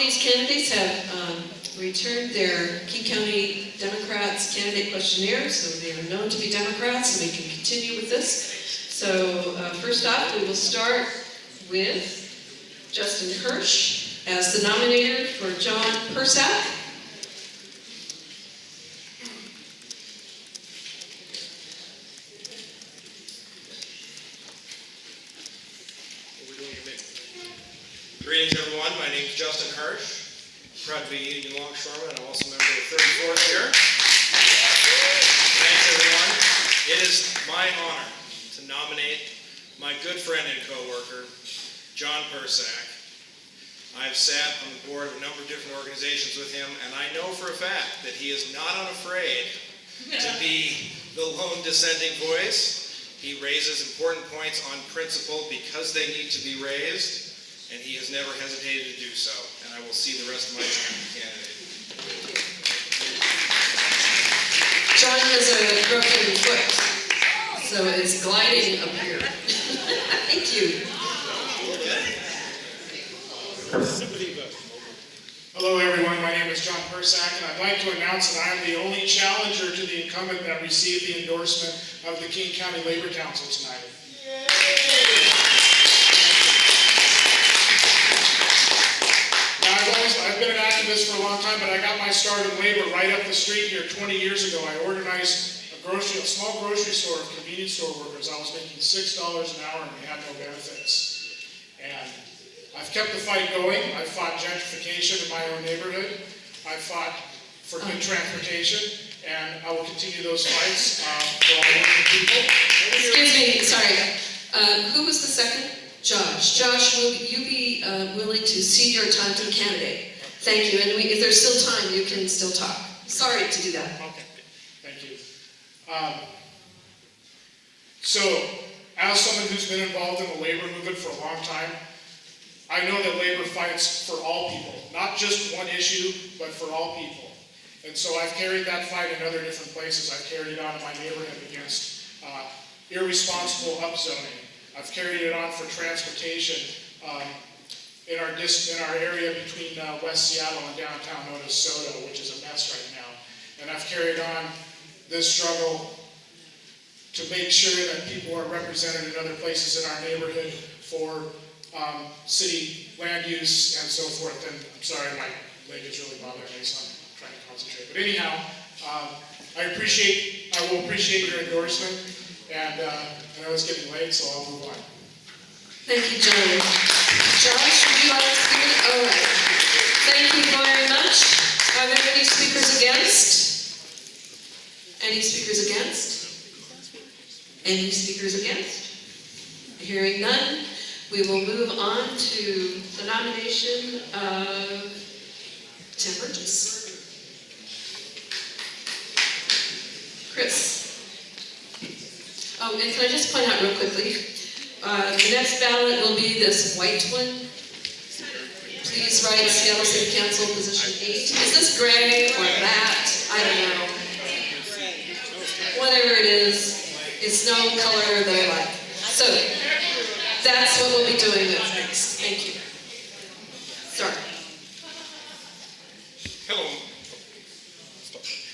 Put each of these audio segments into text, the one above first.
these candidates have returned their King County Democrats candidate questionnaire, so they are known to be Democrats, and we can continue with this. So first off, we will start with Justin Hirsch as the nominator for John Persak. Greetings, everyone. My name is Justin Hirsch. I'm proud to be Union Longshoreman, and I'm also a member of the 34th here. Thanks, everyone. It is my honor to nominate my good friend and co-worker, John Persak. I've sat on the board of a number of different organizations with him, and I know for a fact that he is not unafraid to be the lone dissenting voice. He raises important points on principle because they need to be raised, and he has never hesitated to do so. And I will see the rest of my time as a candidate. John has a broken foot, so it's gliding up here. Thank you. Hello everyone, my name is John Persak, and I'd like to announce that I am the only challenger to the incumbent that received the endorsement of the King County Labor Council tonight. Now I've been an activist for a long time, but I got my start in labor right up the street here 20 years ago. I organized a small grocery store of convenience store workers. I was making $6 an hour and we had no benefits. And I've kept the fight going. I fought gentrification in my own neighborhood. I fought for good transportation, and I will continue those fights for all working people. Excuse me, sorry. Who was the second? Josh. Josh, will you be willing to cede your time to the candidate? Thank you. And if there's still time, you can still talk. Sorry to do that. Okay, thank you. So, as someone who's been involved in the labor movement for a long time, I know that labor fights for all people, not just one issue, but for all people. And so I've carried that fight in other different places. I've carried it on in my neighborhood against irresponsible upzoning. I've carried it on for transportation in our area between West Seattle and downtown Minnesota, which is a mess right now. And I've carried on this struggle to make sure that people are represented in other places in our neighborhood for city land use and so forth. And I'm sorry, my leg is really bothering me, so I'm trying to concentrate. But anyhow, I will appreciate your endorsement, and I know it's getting late, so I'll move on. Thank you, John. Josh, would you like to speak? All right. Thank you very much. Are there any speakers against? Any speakers against? Any speakers against? Hearing none, we will move on to the nomination of Tim Burgess. Chris. Oh, and can I just point out real quickly, the next ballot will be this white one. Please write Seattle City Council position 8. Is this gray or that? I don't know. Whatever it is, it's no color that I like. So, that's what we'll be doing next. Thank you. Sorry.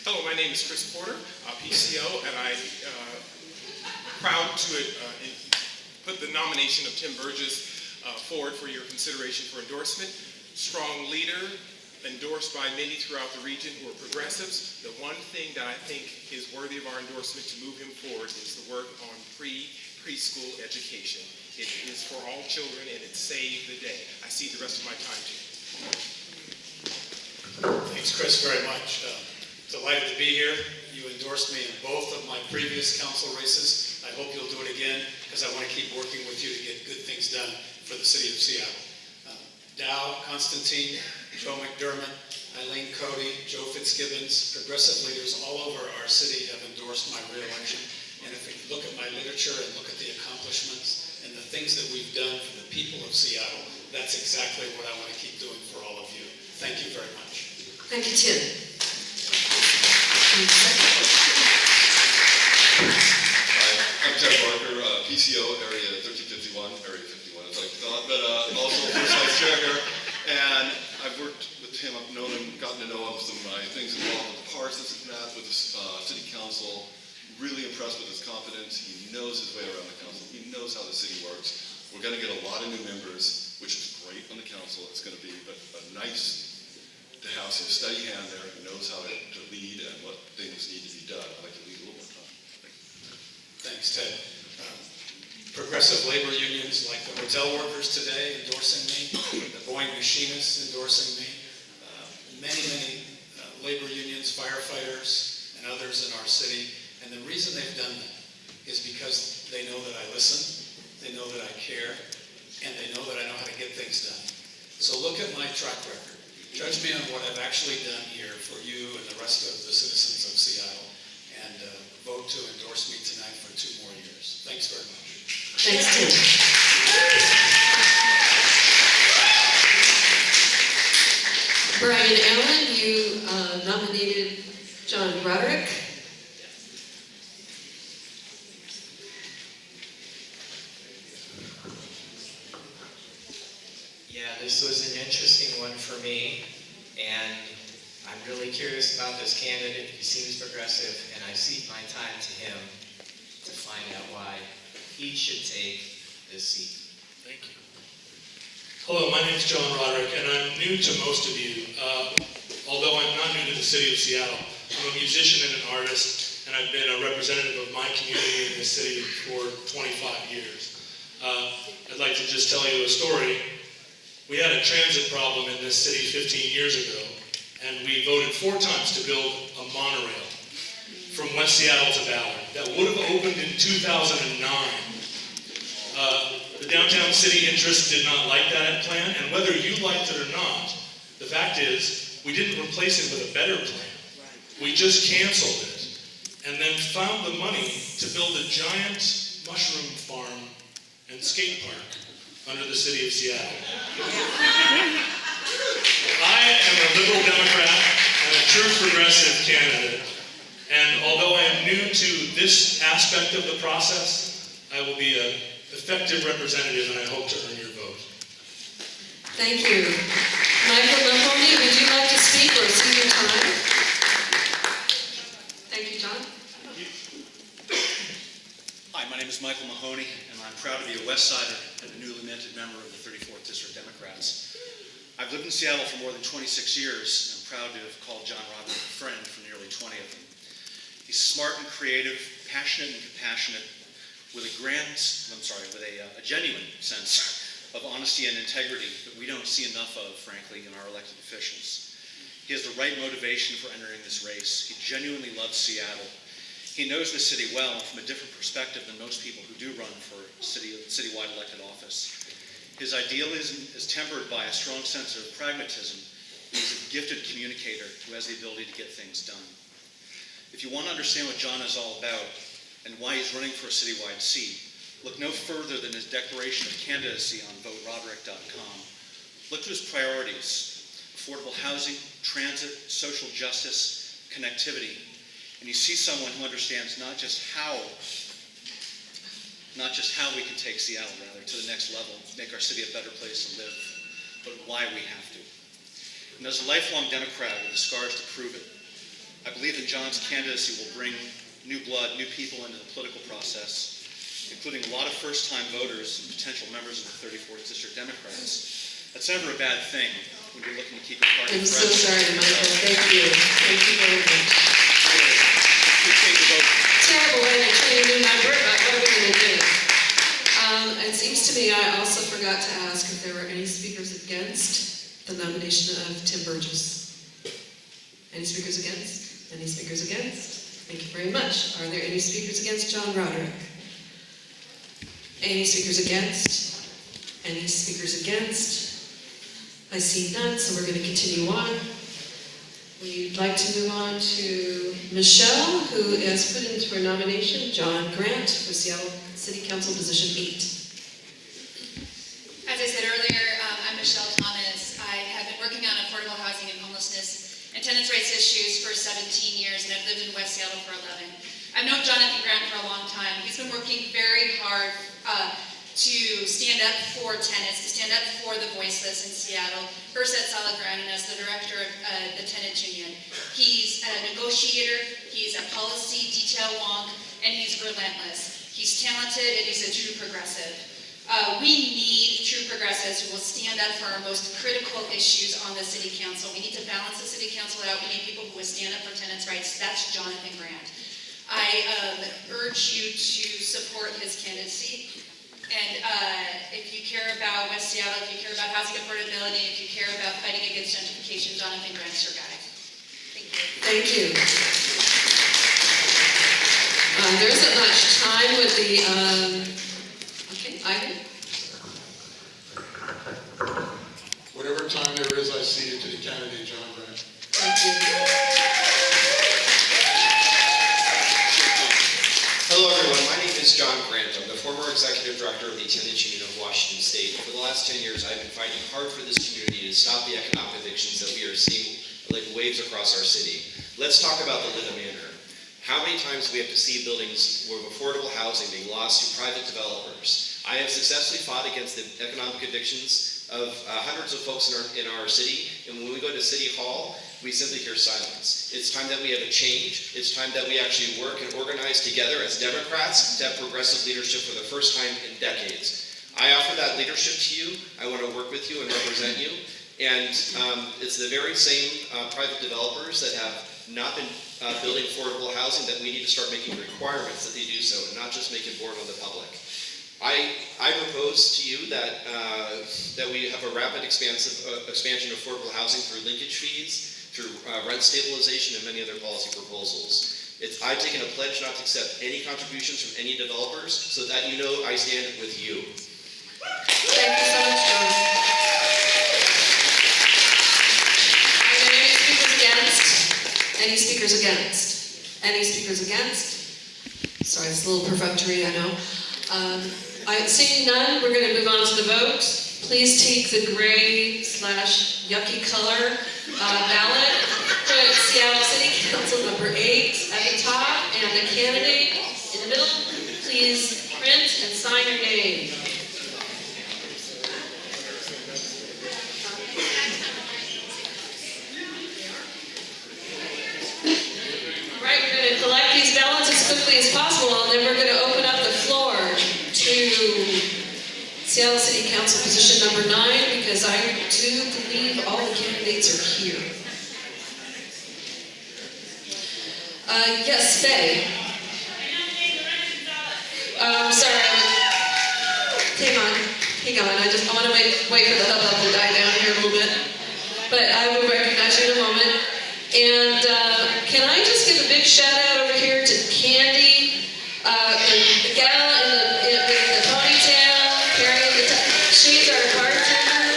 Hello, my name is Chris Porter, PCO, and I'm proud to put the nomination of Tim Burgess forward for your consideration for endorsement. Strong leader, endorsed by many throughout the region who are progressives. The one thing that I think is worthy of our endorsement to move him forward is the work on preschool education. It is for all children, and it saved the day. I see the rest of my time, Jim. Thanks, Chris, very much. Delighted to be here. You endorsed me in both of my previous council races. I hope you'll do it again, because I want to keep working with you to get good things done for the city of Seattle. Dow, Constantine, Joe McDermott, Eileen Cody, Joe Fitzgibbons, progressive leaders all over our city have endorsed my re-election. And if we look at my literature and look at the accomplishments and the things that we've done for the people of Seattle, that's exactly what I want to keep doing for all of you. Thank you very much. Thank you, Tim. I'm Ted Barker, PCO, area 1351, area 51, it's like, but also first vice chair here, and I've worked gotten to know him, some of my things involved with the parks and that, with the city council. Really impressed with his competence. He knows his way around the council. He knows how the city works. We're going to get a lot of new members, which is great on the council. It's going to be nice to have some steady hand there who knows how to lead and what things need to be done. I'd like to lead a little more time. Thanks, Ted. Progressive labor unions like the hotel workers today endorsing me, the Boeing machinists endorsing me, many labor unions, firefighters, and others in our city. And the reason they've done that is because they know that I listen, they know that I care, and they know that I know how to get things done. So look at my track record. Judge me on what I've actually done here for you and the rest of the citizens of Seattle, and vote to endorse me tonight for 2 more years. Thanks very much. Thanks, Tim. Brian Allen, you nominated John Roderick. Yeah, this was an interesting one for me, and I'm really curious about this candidate. He seems progressive, and I cede my time to him to find out why he should take this seat. Thank you. Hello, my name is John Roderick, and I'm new to most of you. Although I'm not new to the city of Seattle, I'm a musician and an artist, and I've been a representative of my community in this city for 25 years. I'd like to just tell you a story. We had a transit problem in this city 15 years ago, and we voted 4 times to build a monorail from West Seattle to Ballard that would have opened in 2009. The downtown city interests did not like that plan, and whether you liked it or not, the fact is we didn't replace it with a better plan. We just canceled it and then found the money to build a giant mushroom farm and skate park under the city of Seattle. I am a liberal Democrat and a true progressive candidate, and although I am new to this aspect of the process, I will be an effective representative, and I hope to earn your vote. Thank you. Michael Mahoney, would you like to speak or cede your time? Thank you, John. Hi, my name is Michael Mahoney, and I'm proud to be a West Sider and a newly minted member of the 34th District Democrats. I've lived in Seattle for more than 26 years, and I'm proud to have called John Roderick a friend for nearly 20 of them. He's smart and creative, passionate and compassionate, with a genuine sense of honesty and integrity that we don't see enough of, frankly, in our elected officials. He has the right motivation for entering this race. He genuinely loves Seattle. He knows the city well and from a different perspective than most people who do run for citywide elected office. His idealism is tempered by a strong sense of pragmatism. He's a gifted communicator who has the ability to get things done. If you want to understand what John is all about and why he's running for a citywide seat, look no further than his declaration of candidacy on voteroderick.com. Look to his priorities: affordable housing, transit, social justice, connectivity. And you see someone who understands not just how we can take Seattle, to the next level, make our city a better place to live, but why we have to. And as a lifelong Democrat with the scars to prove it, I believe that John's candidacy will bring new blood, new people into the political process, including a lot of first-time voters and potential members of the 34th District Democrats. That's never a bad thing when you're looking to keep your party I'm fresh. so sorry, Michael. Thank you. Thank you very much. Appreciate the vote. Terrible way to train a new member, but what are we going to do? It seems to me I also forgot to ask if there were any speakers against the nomination of Tim Burgess. Any speakers against? Any speakers against? Thank you very much. Are there any speakers against John Roderick? Any speakers against? Any speakers against? I see none, so we're going to continue on. We'd like to move on to Michelle, who has put into her nomination John Grant for Seattle City Council Position 8. As I said earlier, I'm Michelle Thomas. I have been working on affordable housing and homelessness and tenants' rights issues for 17 years, and I've lived in West Seattle for 11. I've known Jonathan Grant for a long time. He's been working very hard to stand up for tenants, to stand up for the voiceless in Seattle. First at Solid Ground and as the director of the tenant union. He's a negotiator, he's a policy detail wonk, and he's relentless. He's talented and he's a true progressive. We need true progressives who will stand up for our most critical issues on the city council. We need to balance the city council out. We need people who will stand up for tenants' rights. That's Jonathan Grant. I urge you to support his candidacy. And if you care about West Seattle, if you care about housing affordability, if you care about fighting against gentrification, Jonathan Grant's your guy. Thank you. Thank you. There isn't much time with the, okay, Ivan? Whatever time there is, I cede it to the candidate, John Grant. Thank you. Hello everyone, my name is John Grant. I'm the former executive director of the Tenants Union of Washington State. For the last 10 years, I've been fighting hard for this community to stop the economic evictions that we are seeing like waves across our city. Let's talk about the Linda Manor. How many times do we have to see buildings with affordable housing being lost to private developers? I have successfully fought against the economic evictions of hundreds of folks in our city, and when we go to City Hall, we simply hear silence. It's time that we have a change. It's time that we actually work and organize together as Democrats to have progressive leadership for the first time in decades. I offer that leadership to you. I want to work with you and represent you. And it's the very same private developers that have not been building affordable housing that we need to start making requirements that they do so and not just make it borne on the public. I propose to you that we have a rapid expansion of affordable housing through linkage fees, through rent stabilization, and many other policy proposals. I've taken a pledge not to accept any contributions from any developers, so that you know I stand with you. Thank you so much, John. Are there any speakers against? Any speakers against? Any speakers against? Sorry, it's a little perfunctory, I know. Seeing none, we're going to move on to the vote. Please take the gray/yucky color ballot, put Seattle City Council number 8 at the top, and the candidate in the middle. Please print and sign your name. All right, we're going to collect these ballots as quickly as possible, and then we're going to open up the floor to Seattle City Council position number 9, because I do believe all the candidates are here. Yes, Faye. Sorry. Hang on. I want to wait for the hubbub to die down here a little bit. But I will recognize you in a moment. And can I just give a big shout out over here to Candy, the gal in the ponytail, carrying the she's our bartender.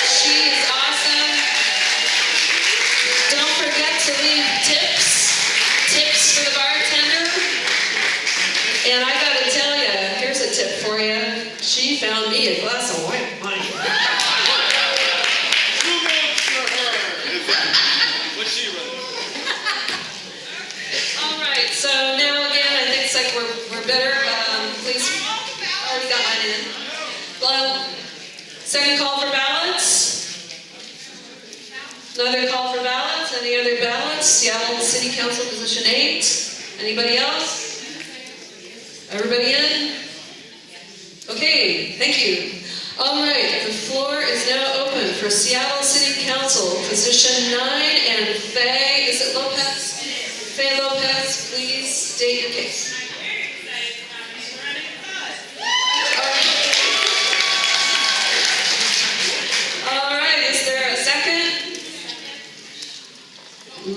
She is awesome. Don't forget to leave tips for the bartender. And I gotta tell you, here's a tip for you. She found me a glass of white wine. What's she running? All right, so now again, I think it's like we're better. Please, already got mine in. Well, second call for ballots. Another call for ballots. Any other ballots? Seattle City Council position 8. Anybody else? Everybody in? Okay, thank you. All right, the floor is now open for Seattle City Council position 9, and Faye, is it Lopez? Faye Lopez, please state your case. All right, is there a second?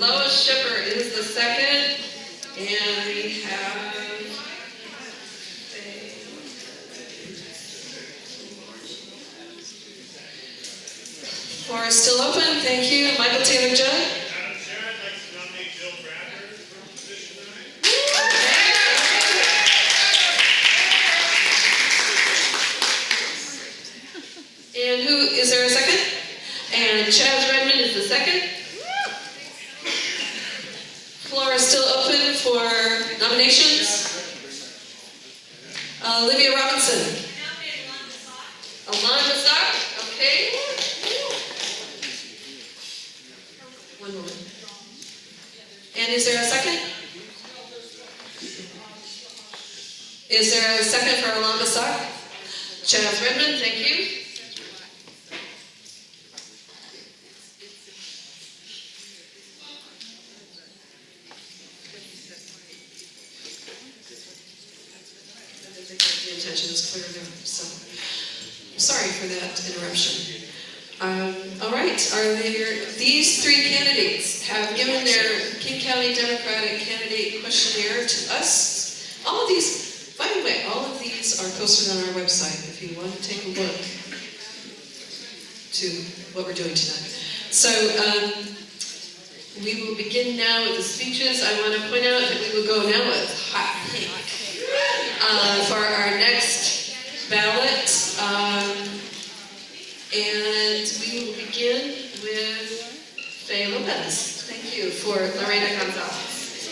Lois Shipper is the second, and we have floor is still open. Thank you. Michael Taylor Judd. Madam Chair, I'd like to nominate Bill Bradford for position 9. And who, is there a second? And Chaz Redmond is the second. Floor is still open for nominations. Olivia Robinson. Alana Mazar, okay. One moment. And is there a second? Is there a second for Alana Mazar? Chaz Redmond, thank you. The intention is clear there, so sorry for that interruption. All right, these three candidates have given their King County Democratic candidate questionnaire to us. All of these, by the way, all of these are posted on our website if you want to take a look to what we're doing tonight. So we will begin now with the speeches. I want to point out that we will go now with hot pink for our next ballot. And we will begin with Faye Lopez. Thank you for Lorena Gonzalez.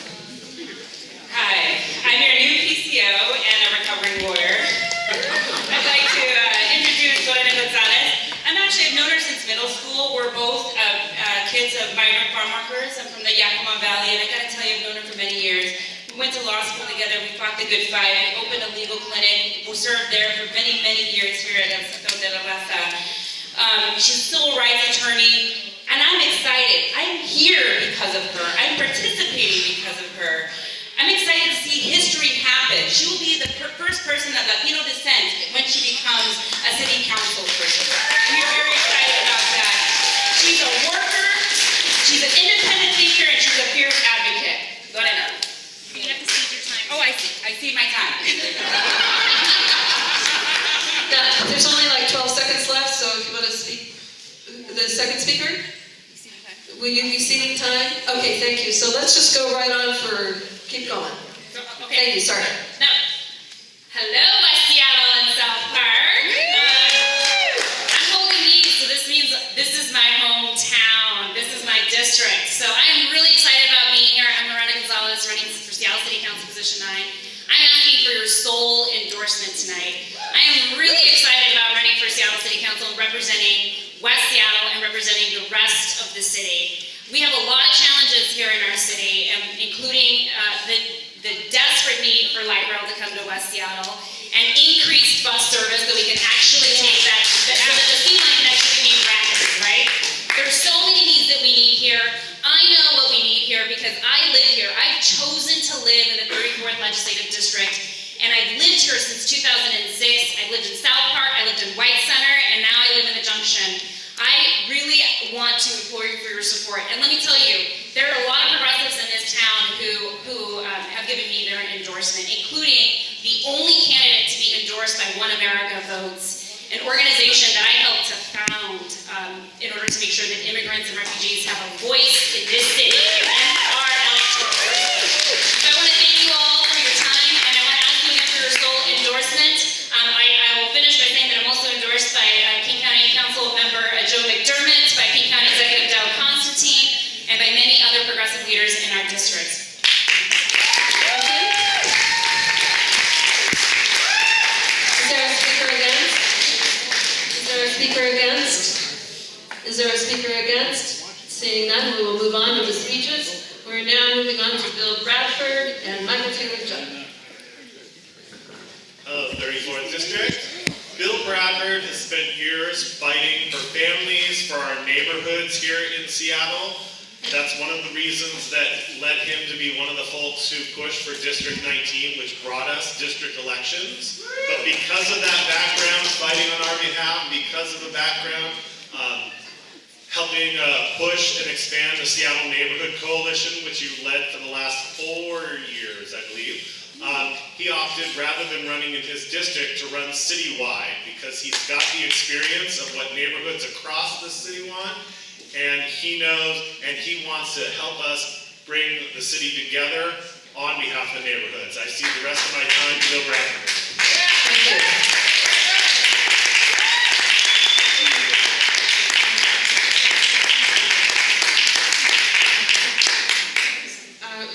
Hi, I'm your new PCO and a recovering lawyer. I'd like to introduce Lorena Gonzalez. I've known her since middle school. We're both kids of migrant farm workers. I'm from the Yakima Valley, and I gotta tell you, I've known her for many years. We went to law school together, we fought the good fight, I opened a legal clinic, we served there for many, many years here at El Sector de la Raza. She's a civil rights attorney, and I'm excited. I'm here because of her. I'm participating because of her. I'm excited to see history happen. She will be the first person of Latino descent when she becomes a city council person. We are very excited about that. She's a worker, she's an independent thinker, and she's a fierce advocate. Lorena. You have to cede your time. Oh, I see my time. Now, there's only like 12 seconds left, so if you want to speak, the second speaker? Will you be ceding time? Okay, thank you. So let's just go right on keep going. Okay. Thank you, sorry. No. Hello, West Seattle and South Park. I'm holding these, so this means this is my hometown. This is my district. So I am really excited about being here. I'm Lorena Gonzalez, running for Seattle City Council Position 9. I'm asking for your sole endorsement tonight. I am really excited about running for Seattle City Council and representing West Seattle and representing the rest of the city. We have a lot of challenges here in our city, including the desperate need for light rail to come to West Seattle and increased bus service that we can actually take that so that the C-line can actually be rapid, right? There's so many needs that we need here. I know what we need here because I live here. I've chosen to live in the 34th Legislative District, and I've lived here since 2006. I lived in South Park, I lived in White Center, and now I live in the Junction. I really want to implore you for your support. And let me tell you, there are a lot of progressives in this town who have given me their endorsement, including the only candidate to be endorsed by One America Votes, an organization that I helped to found in order to make sure that immigrants and refugees have a voice in this city and our electoral process. So I want to thank you all for your time, and I want to ask you again for your sole endorsement. I will finish by saying that I'm also endorsed by King County Council member Joe McDermott, by King County Executive Dow Constantine, and by many other progressive leaders in our district. Is there a speaker against? Is there a speaker against? Is there a speaker against? Seeing none, we will move on to the speeches. We're now moving on to Bill Bradford and Michael Taylor Judd. Hello, 34th District. Bill Bradford has spent years fighting for families, for our neighborhoods here in Seattle. That's one of the reasons that led him to be one of the folks who pushed for District 19, which brought us district elections. But because of that background, fighting on our behalf, because of the background, helping push and expand the Seattle Neighborhood Coalition, which you led for the last 4 years, I believe, he opted, rather than running in his district, to run citywide because he's got the experience of what neighborhoods across the city want, and he knows and he wants to help us bring the city together on behalf of the neighborhoods. I see the rest of my time, Bill Bradford. Thank you.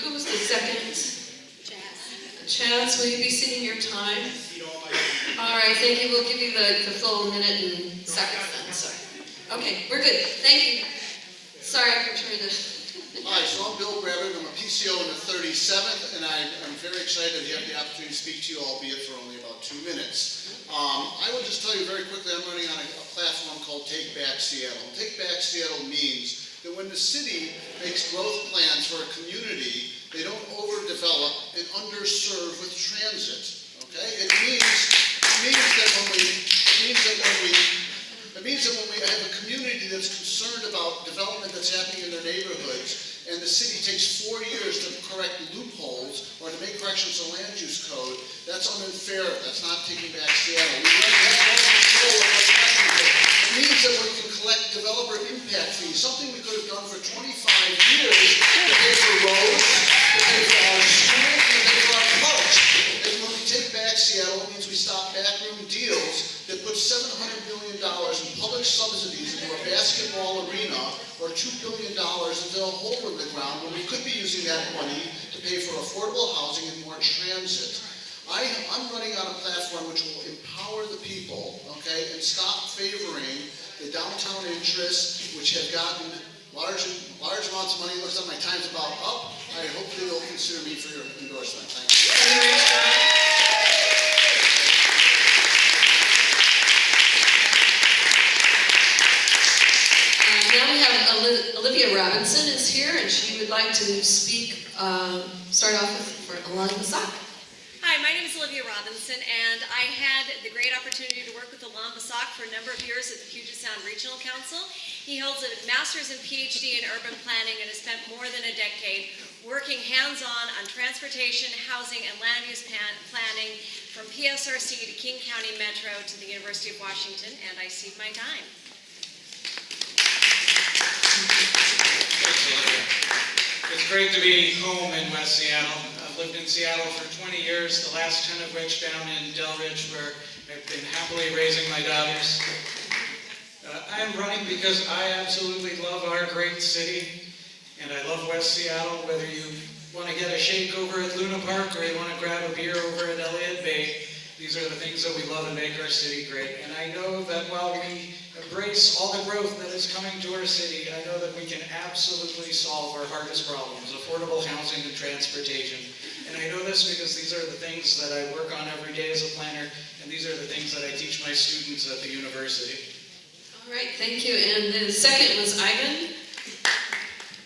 Who was the second? Chaz, will you be sitting your time? right, thank you. We'll give you the full minute and seconds then, sorry. Okay, we're good. Thank you. Sorry for trying to... Hi, so I'm Bill Bradford. I'm a PCO in the 37th, and I'm very excited to have the opportunity to speak to you, albeit for only about 2 minutes. I will just tell you very quickly, I'm running on a platform called Take Back Seattle. Take Back Seattle means that when the city makes growth plans for a community, they don't overdevelop and underserve with transit. Okay? It means that when we have a community that's concerned about development that's happening in their neighborhoods, and the city takes 4 years to correct loopholes or to make corrections to land use code, that's unfair. That's not taking back Seattle. We don't have more control of what's happening there. It means that we can collect developer impact fees, something we could have done for 25 years to pay for roads, to pay for our schools, to pay for our parks. And when we take back Seattle, it means we stop backroom deals that put $700 million in public subsidies into a basketball arena or $2 billion into a hole in the ground when we could be using that money to pay for affordable housing and more transit. I'm running on a platform which will empower the people, okay, and stop favoring the downtown interests which have gotten large amounts of money. Looks like my time's about up. I hope that you'll consider me for your endorsement. Thank you. Now we have Olivia Robinson is here, and she would like to speak, start off with for Alon Basak. Hi, my name is Olivia Robinson, and I had the great opportunity to work with Alon Basak for a number of years at the Puget Sound Regional Council. He holds a master's and PhD in urban planning and has spent more than a decade working hands-on on transportation, housing, and land use planning from PSRC to King County Metro to the University of Washington, and I cede my time. It's great to be home in West Seattle. I've lived in Seattle for 20 years, the last 10 of which down in Delridge, where I've been happily raising my daughters. I am running because I absolutely love our great city, and I love West Seattle. Whether you want to get a shake over at Luna Park or you want to grab a beer over at Elliott Bay, these are the things that we love and make our city great. And I know that while we embrace all the growth that is coming to our city, I know that we can absolutely solve our hardest problems, affordable housing and transportation. And I know this because these are the things that I work on every day as a planner, and these are the things that I teach my students at the university. All right, thank you. And the second was Ivan.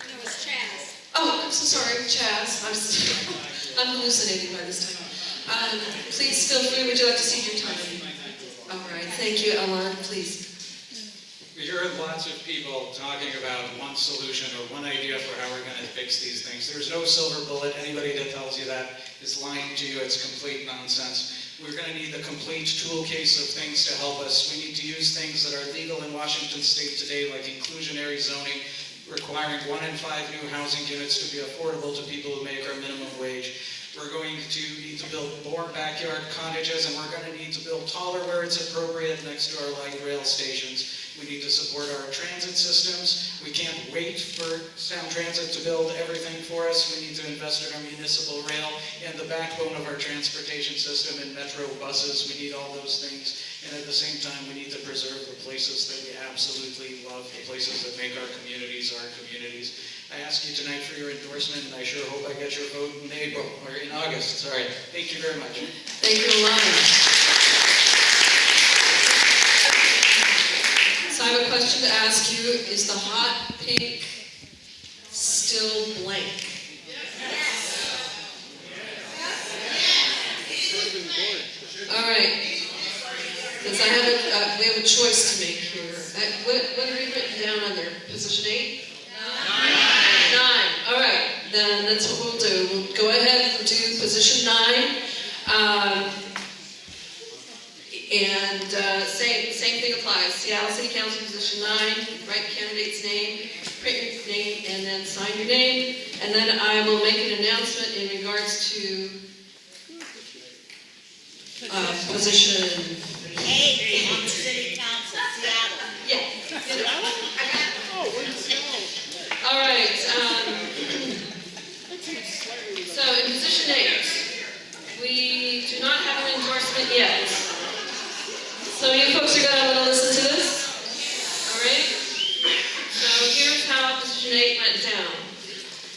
No, it's Chaz. Oh, I'm so sorry, Chaz. I'm hallucinating by this time. Please feel free. Would you like to cede your time? All right, thank you, Alon. Please. We heard lots of people talking about one solution or one idea for how we're going to fix these things. There's no silver bullet. Anybody that tells you that is lying to you. It's complete nonsense. We're going to need the complete tool case of things to help us. We need to use things that are legal in Washington State today, like inclusionary zoning, requiring 1 in 5 new housing units to be affordable to people who make our minimum wage. We're going to need to build more backyard cottages, and we're going to need to build taller where it's appropriate next to our light rail stations. We need to support our transit systems. We can't wait for Sound Transit to build everything for us. We need to invest in our municipal rail and the backbone of our transportation system in metro buses. We need all those things. And at the same time, we need to preserve the places that we absolutely love, the places that make our communities our communities. I ask you tonight for your endorsement, and I sure hope I get your vote in April, or in August, sorry. Thank you very much. Thank you, Alon. So I have a question to ask you. Is the hot pink still blank? All right. Because we have a choice to make here. What are we written down on there? Position 8? 9. All right. Then that's what we'll do. We'll go ahead and do position 9. Same thing applies. Seattle City Council position 9. Write candidate's name, print your name, and then sign your name. And then I will make an announcement in regards to position 8 on the City Council, Seattle. Yeah. All right. So in position 8, we do not have an endorsement yet. Region 8 went down.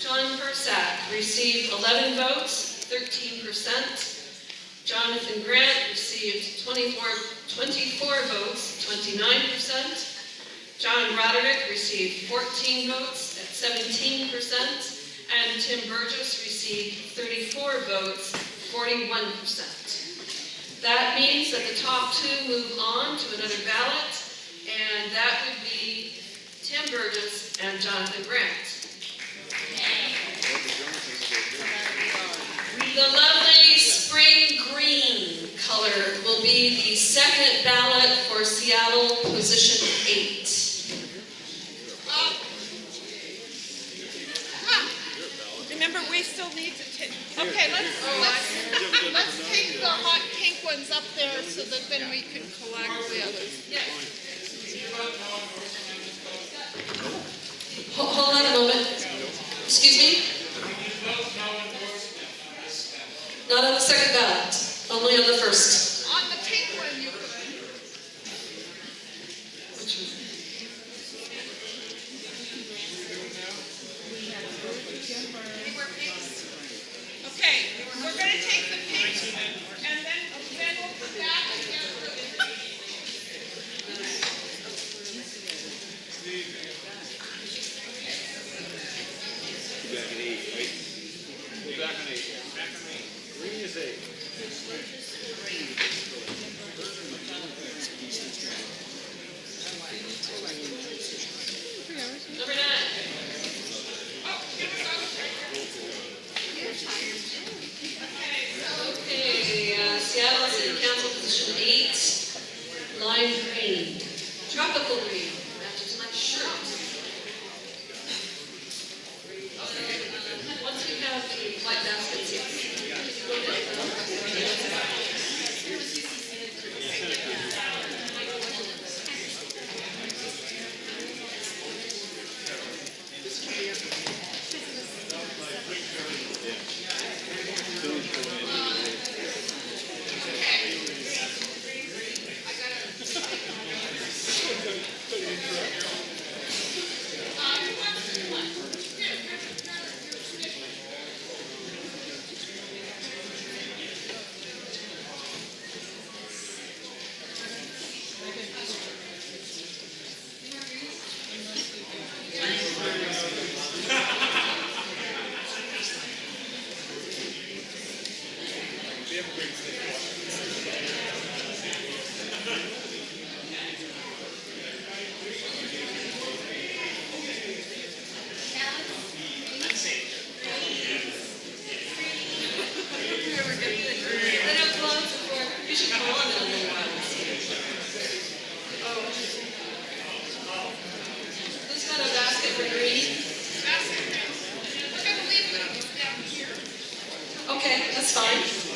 John Persack received 11 votes, 13%. Jonathan Grant received 24 votes, 29%. John Roderick received 14 votes at 17%. And Tim Burgess received 34 votes, 41%. That means that the top two move on to another ballot, and that would be Tim Burgess and Jonathan Grant. The lovely spring green color will be the second ballot for Seattle position 8. Remember, we still need to take, okay, let's take the hot pink ones up there so that then we can collect the others. Hold on a moment. Excuse me? Not on the second ballot, only on the first. On the pink one, you could. Okay, we're going to take the pink and then we'll put that together. Back in 8, right? We're back on 8. Green is 8. Number 9. Okay, Seattle City Council position 8, lime green, tropical green, matches my shirt. Once we have the white baskets, okay, that's fine.